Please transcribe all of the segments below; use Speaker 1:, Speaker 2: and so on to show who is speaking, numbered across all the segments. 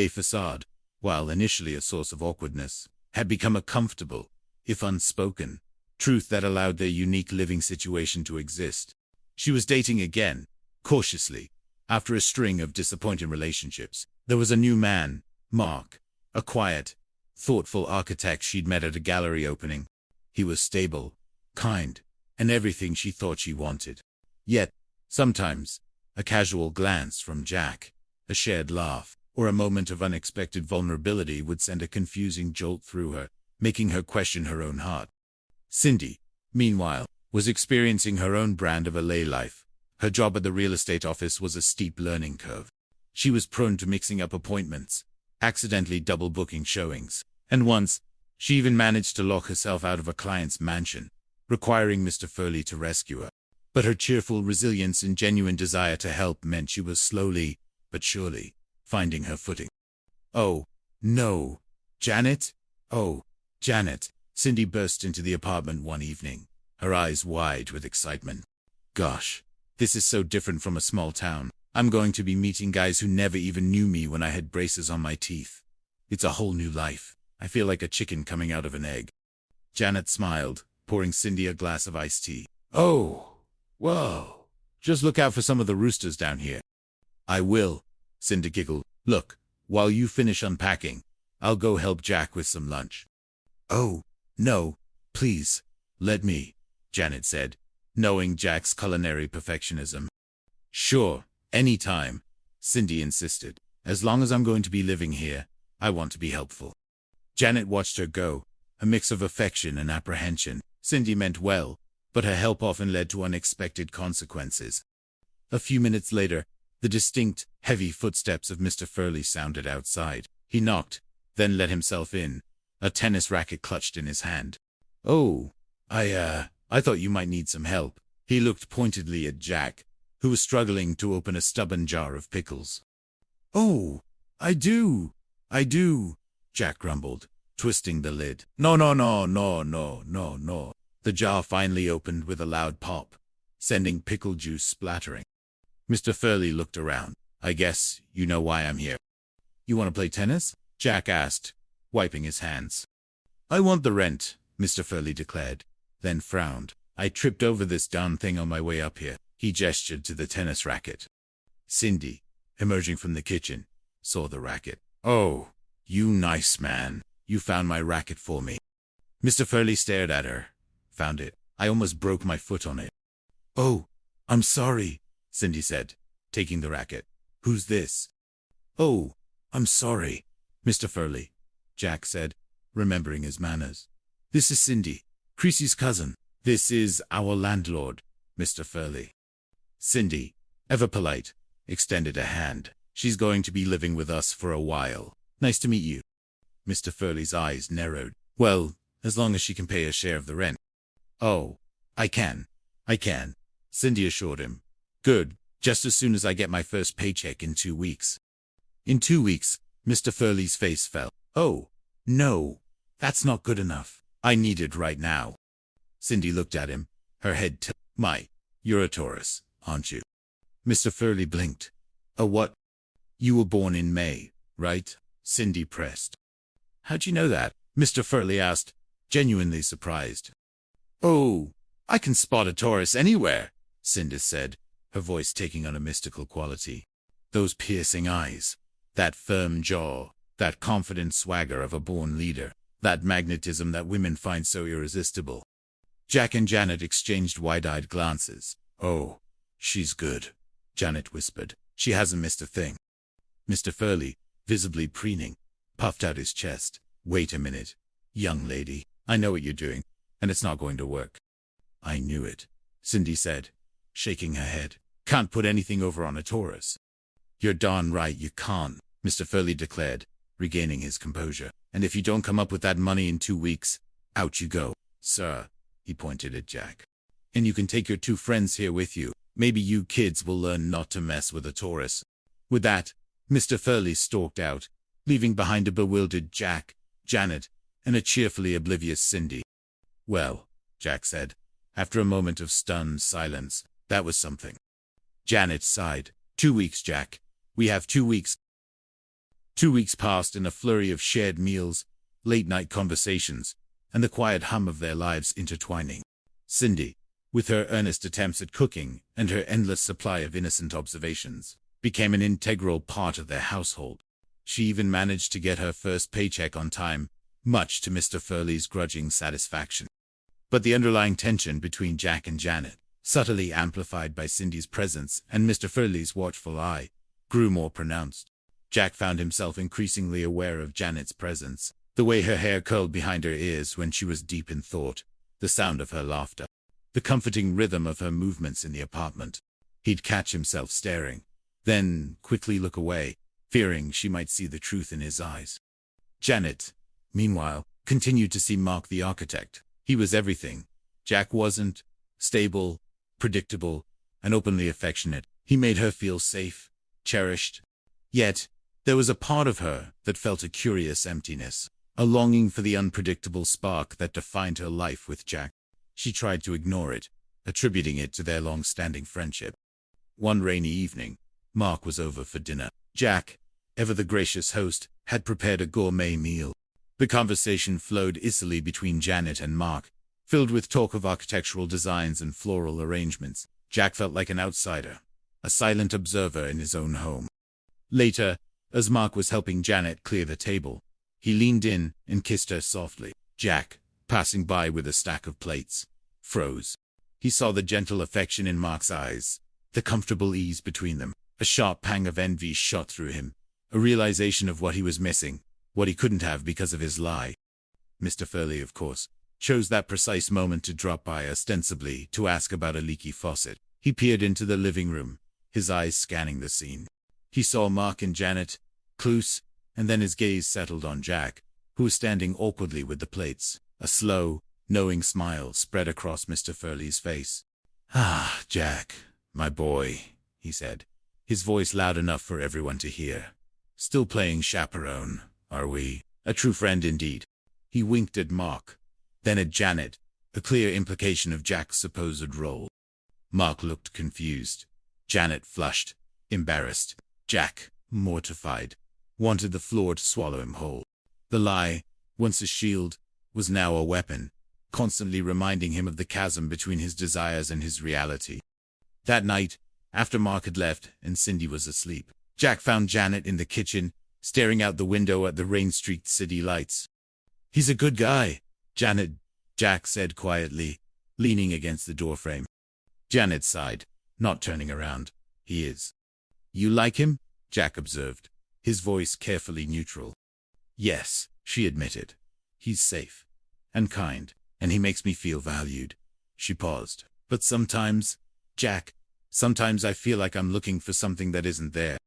Speaker 1: A facade, while initially a source of awkwardness, had become a comfortable, if unspoken, truth that allowed their unique living situation to exist. She was dating again, cautiously, after a string of disappointing relationships. There was a new man, Mark, a quiet, thoughtful architect she'd met at a gallery opening. He was stable, kind, and everything she thought she wanted. Yet, sometimes, a casual glance from Jack, a shared laugh, or a moment of unexpected vulnerability would send a confusing jolt through her, making her question her own heart. Cindy, meanwhile, was experiencing her own brand of LA life. Her job at the real estate office was a steep learning curve. She was prone to mixing up appointments, accidentally double-booking showings, and once, she even managed to lock herself out of a client's mansion, requiring Mr. Furley to rescue her. But her cheerful resilience and genuine desire to help meant she was slowly, but surely, finding her footing. "Oh, no. Janet? Oh, Janet." Cindy burst into the apartment one evening, her eyes wide with excitement. "Gosh, this is so different from a small town. I'm going to be meeting guys who never even knew me when I had braces on my teeth. It's a whole new life. I feel like a chicken coming out of an egg." Janet smiled, pouring Cindy a glass of iced tea. "Oh, well, just look out for some of the roosters down here." "I will," Cindy giggled. "Look, while you finish unpacking, I'll go help Jack with some lunch." "Oh, no, please, let me," Janet said, knowing Jack's culinary perfectionism. "Sure, anytime," Cindy insisted. "As long as I'm going to be living here, I want to be helpful." Janet watched her go, a mix of affection and apprehension. Cindy meant well, but her help often led to unexpected consequences. A few minutes later, the distinct, heavy footsteps of Mr. Furley sounded outside. He knocked, then let himself in, a tennis racket clutched in his hand. "Oh, I thought you might need some help." He looked pointedly at Jack, who was struggling to open a stubborn jar of pickles. "Oh, I do, Jack grumbled, twisting the lid. No. The jar finally opened with a loud pop, sending pickle juice splattering. Mr. Furley looked around. "I guess you know why I'm here." "You want to play tennis?" Jack asked, wiping his hands. "I want the rent," Mr. Furley declared, then frowned. "I tripped over this darn thing on my way up here." He gestured to the tennis racket. Cindy, emerging from the kitchen, saw the racket. "Oh, you nice man. You found my racket for me." Mr. Furley stared at her. "Found it. I almost broke my foot on it." "Oh, I'm sorry," Cindy said, taking the racket. "Who's this?" "Oh, I'm sorry, Mr. Furley," Jack said, remembering his manners. "This is Cindy, Creasy's cousin. This is our landlord, Mr. Furley." Cindy, ever polite, extended a hand. "She's going to be living with us for a while. Nice to meet you." Mr. Furley's eyes narrowed. "Well, as long as she can pay her share of the rent." "Oh, I can, Cindy assured him. "Good, just as soon as I get my first paycheck in 2 weeks." "In 2 weeks?" Mr. Furley's face fell. "Oh, no, that's not good enough. I need it right now." Cindy looked at him, her head tilted. You're a Taurus, aren't you?" Mr. Furley blinked. "A what?" "You were born in May, right?" Cindy pressed. "How'd you know that?" Mr. Furley asked, genuinely surprised. "Oh, I can spot a Taurus anywhere," Cindy said, her voice taking on a mystical quality. Those piercing eyes, that firm jaw, that confident swagger of a born leader, that magnetism that women find so irresistible. Jack and Janet exchanged wide-eyed glances. "Oh, she's good," Janet whispered. "She hasn't missed a thing." Mr. Furley, visibly preening, puffed out his chest. "Wait a minute, young lady. I know what you're doing, and it's not going to work." "I knew it," Cindy said, shaking her head. "Can't put anything over on a Taurus." "You're darn right you can't," Mr. Furley declared, regaining his composure. "And if you don't come up with that money in 2 weeks, out you go." "Sir," he pointed at Jack. "And you can take your 2 friends here with you. Maybe you kids will learn not to mess with a Taurus." With that, Mr. Furley stalked out, leaving behind a bewildered Jack, Janet, and a cheerfully oblivious Cindy. "Well," Jack said, after a moment of stunned silence, "that was something." Janet sighed. 2 weeks, Jack. We have 2 weeks. 2 weeks passed in a flurry of shared meals, late-night conversations, and the quiet hum of their lives intertwining. Cindy, with her earnest attempts at cooking and her endless supply of innocent observations, became an integral part of their household. She even managed to get her first paycheck on time, much to Mr. Furley's grudging satisfaction. But the underlying tension between Jack and Janet, subtly amplified by Cindy's presence and Mr. Furley's watchful eye, grew more pronounced. Jack found himself increasingly aware of Janet's presence, the way her hair curled behind her ears when she was deep in thought, the sound of her laughter, the comforting rhythm of her movements in the apartment. He'd catch himself staring, then quickly look away, fearing she might see the truth in his eyes. Janet, meanwhile, continued to see Mark the architect. He was everything Jack wasn't: stable, predictable, and openly affectionate. He made her feel safe, cherished. Yet, there was a part of her that felt a curious emptiness, a longing for the unpredictable spark that defined her life with Jack. She tried to ignore it, attributing it to their long-standing friendship. One rainy evening, Mark was over for dinner. Jack, ever the gracious host, had prepared a gourmet meal. The conversation flowed easily between Janet and Mark, filled with talk of architectural designs and floral arrangements. Jack felt like an outsider, a silent observer in his own home. Later, as Mark was helping Janet clear the table, he leaned in and kissed her softly. Jack, passing by with a stack of plates, froze. He saw the gentle affection in Mark's eyes, the comfortable ease between them. A sharp pang of envy shot through him, a realization of what he was missing, what he couldn't have because of his lie. Mr. Furley, of course, chose that precise moment to drop by, ostensibly to ask about a leaky faucet. He peered into the living room, his eyes scanning the scene. He saw Mark and Janet, close, and then his gaze settled on Jack, who was standing awkwardly with the plates. A slow, knowing smile spread across Mr. Furley's face. "Ah, Jack, my boy," he said, his voice loud enough for everyone to hear. "Still playing chaperone, are we? A true friend indeed." He winked at Mark, then at Janet, a clear implication of Jack's supposed role. Mark looked confused. Janet flushed, embarrassed. Jack, mortified, wanted the floor to swallow him whole. The lie, once a shield, was now a weapon, constantly reminding him of the chasm between his desires and his reality. That night, after Mark had left and Cindy was asleep, Jack found Janet in the kitchen, staring out the window at the rain-streaked city lights. "He's a good guy, Janet," Jack said quietly, leaning against the doorframe. Janet sighed, not turning around. "He is." "You like him?" Jack observed, his voice carefully neutral. "Yes," she admitted. "He's safe and kind, and he makes me feel valued." She paused. "But sometimes, Jack, sometimes I feel like I'm looking for something that isn't there."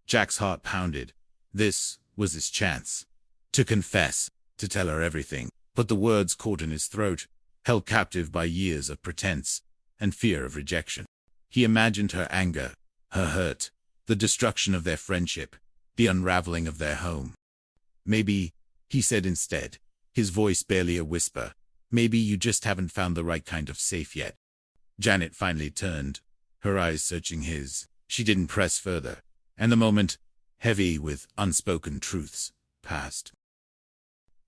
Speaker 1: Jack's heart pounded. This was his chance. To confess, to tell her everything. But the words caught in his throat, held captive by years of pretense and fear of rejection. He imagined her anger, her hurt, the destruction of their friendship, the unraveling of their home. "Maybe," he said instead, his voice barely a whisper, "maybe you just haven't found the right kind of safe yet." Janet finally turned, her eyes searching his. She didn't press further, and the moment, heavy with unspoken truths, passed.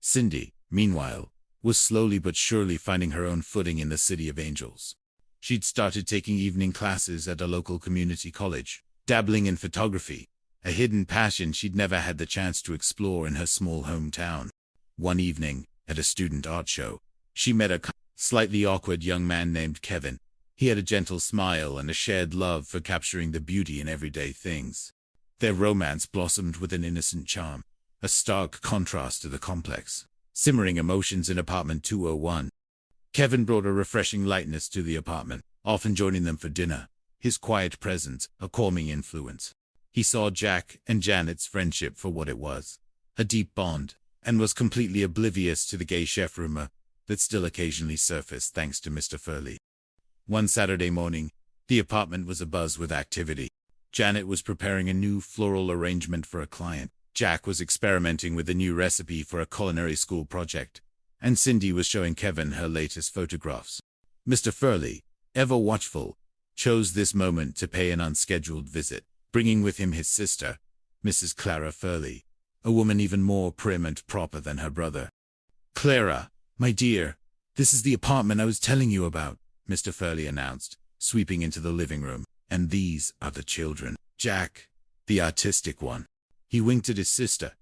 Speaker 1: Cindy, meanwhile, was slowly but surely finding her own footing in the City of Angels. She'd started taking evening classes at a local community college, dabbling in photography, a hidden passion she'd never had the chance to explore in her small hometown. One evening, at a student art show, she met a slightly awkward young man named Kevin. He had a gentle smile and a shared love for capturing the beauty in everyday things. Their romance blossomed with an innocent charm, a stark contrast to the complex, simmering emotions in apartment 201. Kevin brought a refreshing lightness to the apartment, often joining them for dinner, his quiet presence a calming influence. He saw Jack and Janet's friendship for what it was, a deep bond, and was completely oblivious to the gay chef rumor that still occasionally surfaced thanks to Mr. Furley. One Saturday morning, the apartment was abuzz with activity. Janet was preparing a new floral arrangement for a client. Jack was experimenting with a new recipe for a culinary school project, and Cindy was showing Kevin her latest photographs. Mr. Furley, ever watchful, chose this moment to pay an unscheduled visit, bringing with him his sister, Mrs. Clara Furley, a woman even more prim and proper than her brother. "Clara, my dear, this is the apartment I was telling you about," Mr. Furley announced, sweeping into the living room. "And these are the children. Jack, the artistic one." He winked at his sister,